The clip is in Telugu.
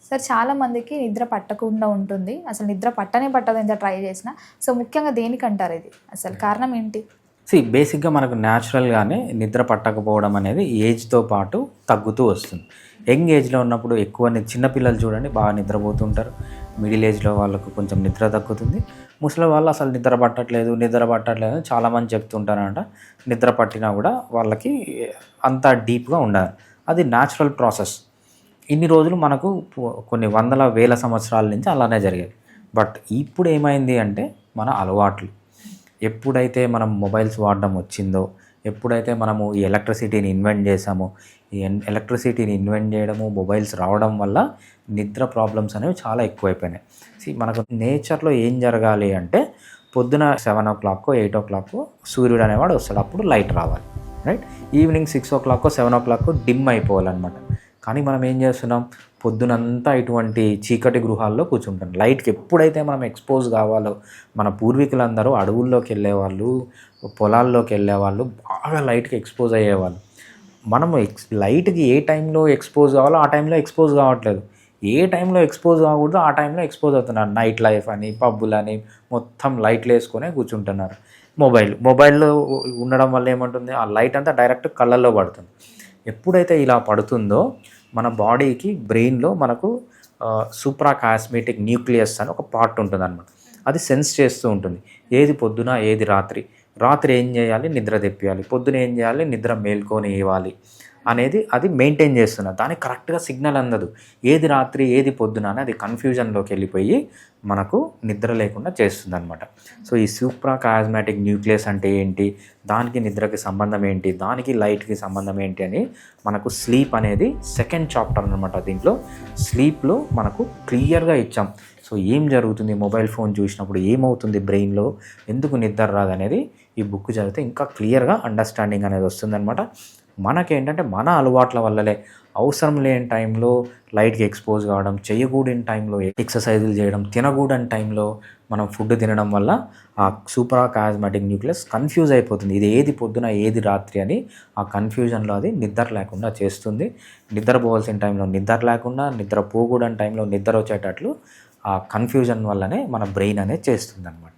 సార్ చాలామందికి నిద్ర పట్టకుండా ఉంటుంది. అసలు నిద్ర పట్టనే పట్టదు ఎంత ట్రై చేసినా. సో ముఖ్యంగా దేనికంటారు ఇది? అసలు కారణం ఏంటి? బేసిక్గా మనకు న్యాచురల్గానే నిద్ర పట్టకపోవడం అనేది ఏజ్తో పాటు తగ్గుతూ వస్తుంది. యంగ్ ఏజ్లో ఉన్నప్పుడు ఎక్కువ చిన్నపిల్లలు చూడండి బాగా నిద్రపోతుంటారు. మిడిల్ ఏజ్లో వాళ్ళకు కొంచెం నిద్ర తగ్గుతుంది. ముసలి వాళ్ళు అసలు నిద్ర పట్టట్లేదు అని చాలామంది చెప్తుంటారంట. నిద్ర పట్టినా కూడా వాళ్ళకి అంత డీప్గా ఉండాలి. అది న్యాచురల్ ప్రాసెస్. ఇన్ని రోజులు మనకు కొన్ని వందల వేల సంవత్సరాల నుంచి అలానే జరిగేది. బట్ ఇప్పుడు ఏమైంది అంటే మన అలవాట్లు. ఎప్పుడైతే మనం మొబైల్స్ వాడడం వచ్చిందో, ఎప్పుడైతే మనము ఈ ఎలక్ట్రిసిటీని ఇన్వెంట్ చేసామో, ఈ ఎలక్ట్రిసిటీని ఇన్వెంట్ చేయడము, మొబైల్స్ రావడం వల్ల నిద్ర ప్రాబ్లమ్స్ అనేవి చాలా ఎక్కువైపోయినాయి. మనకు నేచర్లో ఏం జరగాలి అంటే పొద్దున 7:00, 8:00 సూర్యుడు అనేవాడు వస్తాడు. అప్పుడు లైట్ రావాలి, రైట్. Evening 6:00, 7:00 dim అయిపోవాలన్నమాట. కానీ మనం ఏం చేస్తున్నాం, పొద్దునంతా ఇటువంటి చీకటి గృహాల్లో కూర్చుంటాం. లైట్కి ఎప్పుడైతే మనం ఎక్స్పోజ్ కావాలో, మన పూర్వీకులందరూ అడవుల్లోకి వెళ్ళేవాళ్ళు, పొలాల్లోకి వెళ్ళేవాళ్ళు, బాగా లైట్కి ఎక్స్పోజ్ అయ్యేవాళ్ళు. మనము లైట్కి ఏ టైంలో ఎక్స్పోజ్ కావాలో ఆ టైంలో ఎక్స్పోజ్ కావట్లేదు. ఏ టైంలో ఎక్స్పోజ్ కాకూడదో ఆ టైంలో ఎక్స్పోజ్ అవుతున్నారు. నైట్ లైఫ్ అని, పబ్బులని మొత్తం లైట్లు వేసుకొని కూర్చుంటున్నారు. మొబైల్లో ఉండడం వల్ల ఏమంటుంది, ఆ లైట్ అంతా డైరెక్ట్ కళ్ళల్లో పడుతుంది. ఎప్పుడైతే ఇలా పడుతుందో మన బాడీకి, బ్రెయిన్లో మనకు సూప్రాకాస్మేటిక్ న్యూక్లియస్ అని ఒక పార్ట్ ఉంటుంది అన్నమాట. అది సెన్స్ చేస్తూ ఉంటుంది. ఏది పొద్దున, ఏది రాత్రి ఏం చేయాలి, నిద్ర తెప్పియాలి, పొద్దున ఏం చేయాలి, నిద్ర మేల్కొని ఇవ్వాలి అనేది అది మెయింటైన్ చేస్తున్నారు. దానికి కరెక్ట్గా సిగ్నల్ అందదు. ఏది రాత్రి, ఏది పొద్దున అని అది కన్ఫ్యూజన్లోకి వెళ్ళిపోయి మనకు నిద్ర లేకుండా చేస్తుంది అనమాట. సో ఈ సూప్రాకాస్మాటిక్ న్యూక్లియస్ అంటే ఏంటి, దానికి నిద్రకి సంబంధం ఏంటి, దానికి లైట్కి సంబంధం ఏంటి అని మనకు స్లీప్ అనేది సెకండ్ చాప్టర్ అనమాట. దీంట్లో స్లీప్లో మనకు క్లియర్గా ఇచ్చాం. సో ఏం జరుగుతుంది, మొబైల్ ఫోన్ చూసినప్పుడు ఏమవుతుంది బ్రెయిన్లో, ఎందుకు నిద్ర రాదనేది ఈ బుక్ చదివితే ఇంకా క్లియర్గా అండర్స్టాండింగ్ అనేది వస్తుందన్నమాట. మనకేంటంటే మన అలవాట్ల వల్లలే అవసరం లేని టైంలో లైట్కి ఎక్స్పోజ్ కావడం, చేయకూడని టైంలో ఎక్సర్సైజులు చేయడం, తినకూడని టైంలో మనం ఫుడ్ తినడం వల్ల ఆ సూప్రాకాస్మాటిక్ న్యూక్లియస్ కన్ఫ్యూజ్ అయిపోతుంది. ఇది ఏది పొద్దున, ఏది రాత్రి అని ఆ కన్ఫ్యూజన్లో అది నిద్ర లేకుండా చేస్తుంది. నిద్రపోవాల్సిన టైంలో నిద్ర లేకుండా, నిద్ర పోకూడని టైంలో నిద్ర వచ్చేటట్లు ఆ కన్ఫ్యూజన్ వల్లనే మన బ్రెయిన్ అనేది చేస్తుంది అన్నమాట.